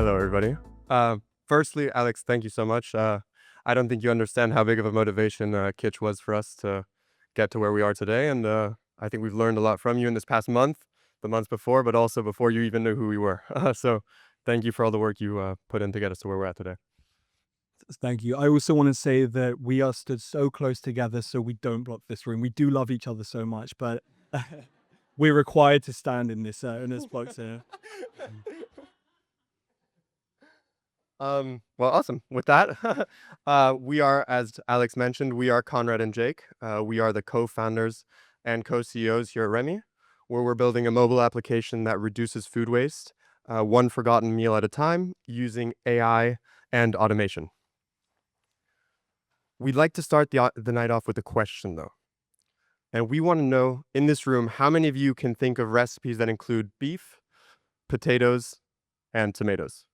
Hello, everybody. Firstly, Alex, thank you so much. I don't think you understand how big of a motivation Kitsch was for us to get to where we are today, and I think we've learned a lot from you in this past month, the months before, but also before you even knew who we were. So, thank you for all the work you put in to get us to where we're at today. Thank you. I also want to say that we are stood so close together so we don't block this room. We do love each other so much, but we're required to stand in this box here. Well, awesome. With that, we are, as Alex mentioned, we are Conrad and Jake. We are the co-founders and co-CEOs here at Remy, where we're building a mobile application that reduces food waste, one forgotten meal at a time, using AI and automation. We'd like to start the night off with a question, though. And we want to know, in this room, how many of you can think of recipes that include beef, potatoes, and tomatoes?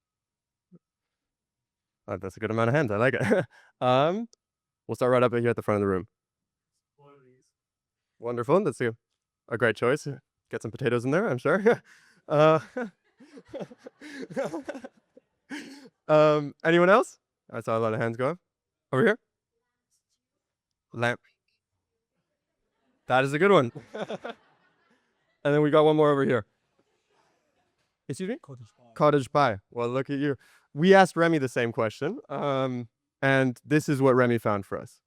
That's a good amount of hands. I like it. We'll start right up here at the front of the room. Wonderful. That's a great choice. Get some potatoes in there, I'm sure. uh, anyone else? I saw a lot of hands go up. Over here. Lamp. That is a good one. And then we got one more over here. Excuse me? Cottage pie. Cottage pie. Well, look at you. We asked Remy the same question, and this is what Remy found for us.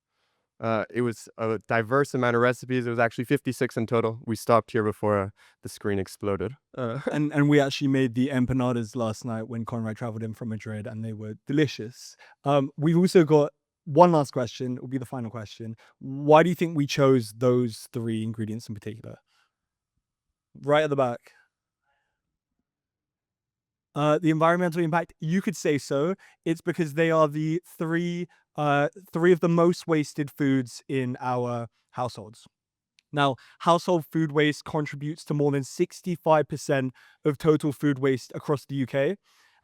It was a diverse amount of recipes. It was actually 56 in total. We stopped here before the screen exploded. And we actually made the empanadas last night when Conrad traveled in from Madrid, and they were delicious. We've also got one last question. It will be the final question. Why do you think we chose those three ingredients in particular? Right at the back. The environmental impact, you could say so. It's because they are the three of the most wasted foods in our households. Now, household food waste contributes to more than 65% of total food waste across the UK.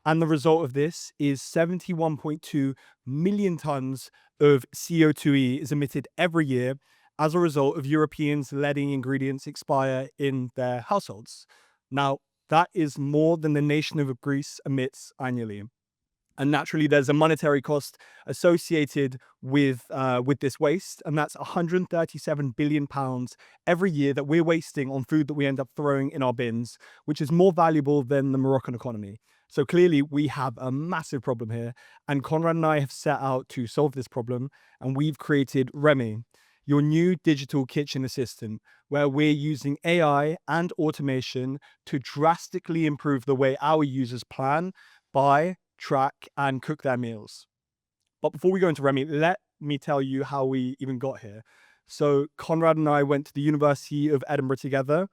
And the result of this is 71.2 million tons of CO2e is emitted every year as a result of Europeans letting ingredients expire in their households. Now, that is more than the nation of Greece emits annually. And naturally, there's a monetary cost associated with this waste, and that's 137 billion pounds every year that we're wasting on food that we end up throwing in our bins, which is more valuable than the Moroccan economy. So clearly, we have a massive problem here, and Conrad and I have set out to solve this problem, and we've created Remy, your new digital kitchen assistant, where we're using AI and automation to drastically improve the way our users plan, buy, track, and cook their meals. But before we go into Remy, let me tell you how we even got here. So Conrad and I went to the University of Edinburgh together.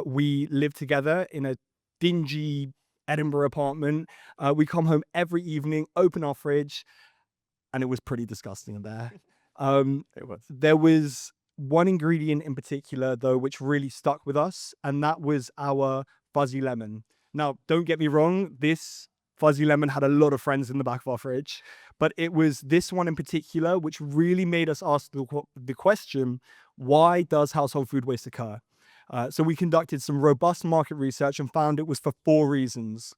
We lived together in a dingy Edinburgh apartment. We come home every evening, open our fridge, and it was pretty disgusting in there. It was. There was one ingredient in particular, though, which really stuck with us, and that was our fuzzy lemon. Now, don't get me wrong, this fuzzy lemon had a lot of friends in the back of our fridge, but it was this one in particular which really made us ask the question, why does household food waste occur? So we conducted some robust market research and found it was for 4 reasons.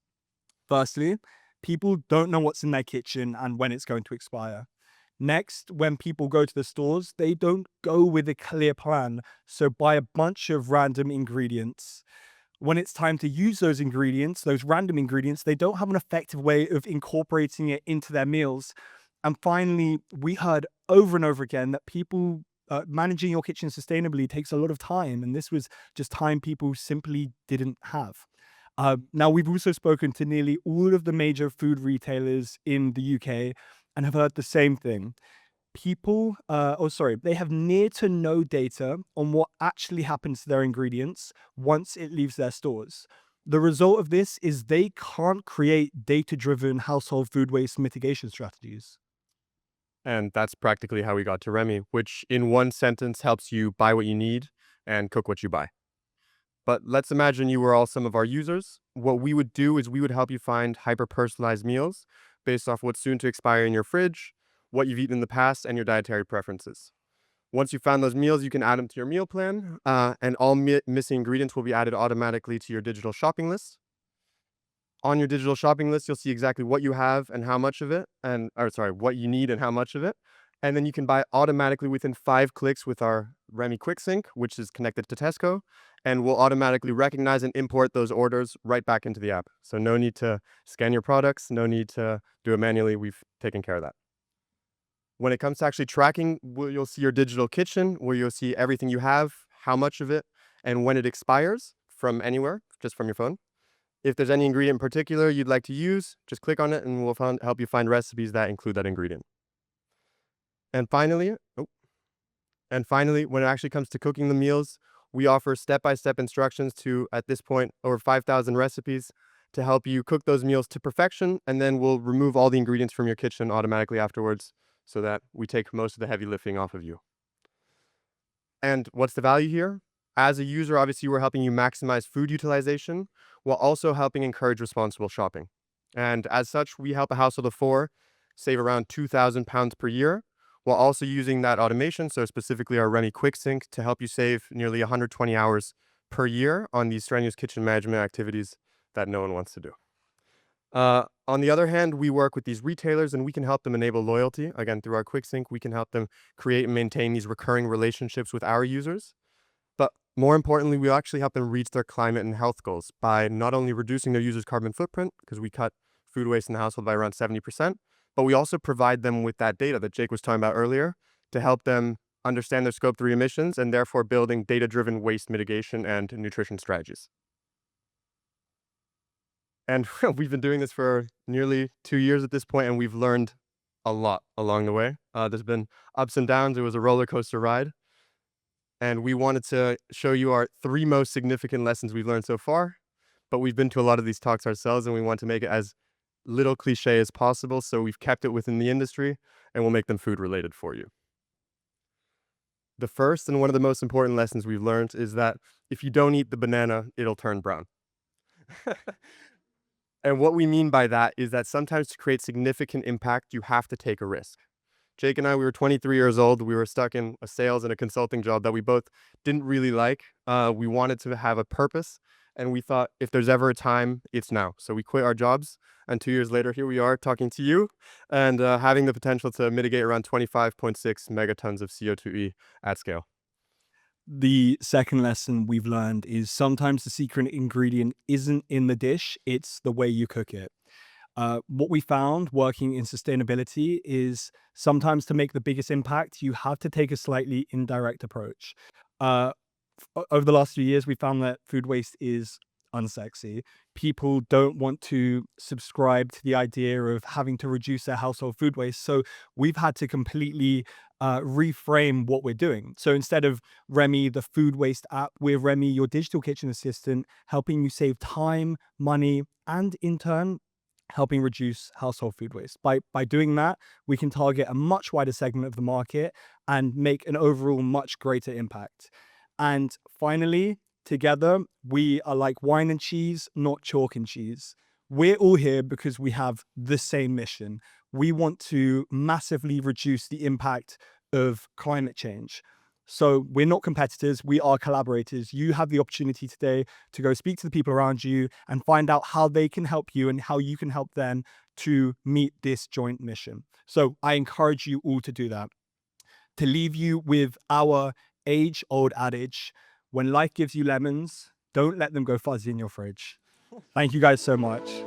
Firstly, people don't know what's in their kitchen and when it's going to expire. Next, when people go to the stores, they don't go with a clear plan, so buy a bunch of random ingredients. When it's time to use those ingredients, those random ingredients, they don't have an effective way of incorporating it into their meals. And finally, we heard over and over again that people managing your kitchen sustainably takes a lot of time, and this was just time people simply didn't have. Now, we've also spoken to nearly all of the major food retailers in the UK and have heard the same thing. They have near to no data on what actually happens to their ingredients once it leaves their stores. The result of this is they can't create data-driven household food waste mitigation strategies. And that's practically how we got to Remy, which in one sentence helps you buy what you need and cook what you buy. But let's imagine you were all some of our users. What we would do is we would help you find hyper-personalized meals based off what's soon to expire in your fridge, what you've eaten in the past, and your dietary preferences. Once you've found those meals, you can add them to your meal plan, and all missing ingredients will be added automatically to your digital shopping list. On your digital shopping list, you'll see exactly what you have and how much of it, what you need and how much of it. And then you can buy automatically within 5 clicks with our Remy QuickSync, which is connected to Tesco, and will automatically recognize and import those orders right back into the app. So no need to scan your products, no need to do it manually. We've taken care of that. When it comes to actually tracking, you'll see your digital kitchen, where you'll see everything you have, how much of it, and when it expires from anywhere, just from your phone. If there's any ingredient in particular you'd like to use, just click on it and we'll help you find recipes that include that ingredient. And finally, when it actually comes to cooking the meals, we offer step-by-step instructions to, at this point, over 5,000 recipes to help you cook those meals to perfection, and then we'll remove all the ingredients from your kitchen automatically afterwards so that we take most of the heavy lifting off of you. And what's the value here? As a user, obviously, we're helping you maximize food utilization while also helping encourage responsible shopping. And as such, we help a household of 4 save around £2,000 per year while also using that automation, so specifically our Remy QuickSync, to help you save nearly 120 hours per year on these strenuous kitchen management activities that no one wants to do. On the other hand, we work with these retailers and we can help them enable loyalty. Again, through our QuickSync, we can help them create and maintain these recurring relationships with our users. But more importantly, we actually help them reach their climate and health goals by not only reducing their users' carbon footprint, because we cut food waste in the household by around 70%, but we also provide them with that data that Jake was talking about earlier to help them understand their Scope 3 emissions and therefore building data-driven waste mitigation and nutrition strategies. And we've been doing this for nearly 2 years at this point, and we've learned a lot along the way. There's been ups and downs. It was a roller coaster ride. And we wanted to show you our 3 most significant lessons we've learned so far. But we've been to a lot of these talks ourselves, and we want to make it as little cliche as possible. So we've kept it within the industry, and we'll make them food related for you. The first and one of the most important lessons we've learned is that if you don't eat the banana, it'll turn brown. And what we mean by that is that sometimes to create significant impact, you have to take a risk. Jake and I, we were 23 years old. We were stuck in a sales and a consulting job that we both didn't really like. We wanted to have a purpose, and we thought if there's ever a time, it's now. So we quit our jobs, and 2 years later, here we are talking to you and having the potential to mitigate around 25.6 megatons of CO2e at scale. The second lesson we've learned is sometimes the secret ingredient isn't in the dish, it's the way you cook it. What we found working in sustainability is sometimes to make the biggest impact, you have to take a slightly indirect approach. Over the last few years, we found that food waste is unsexy. People don't want to subscribe to the idea of having to reduce their household food waste. So we've had to completely reframe what we're doing. So instead of Remy, the food waste app, we're Remy, your digital kitchen assistant, helping you save time, money, and in turn, helping reduce household food waste. By doing that, we can target a much wider segment of the market and make an overall much greater impact. And finally, together, we are like wine and cheese, not chalk and cheese. We're all here because we have the same mission. We want to massively reduce the impact of climate change. So we're not competitors, we are collaborators. You have the opportunity today to go speak to the people around you and find out how they can help you and how you can help them to meet this joint mission. So I encourage you all to do that. To leave you with our age-old adage, when life gives you lemons, don't let them go fuzzy in your fridge. Thank you guys so much.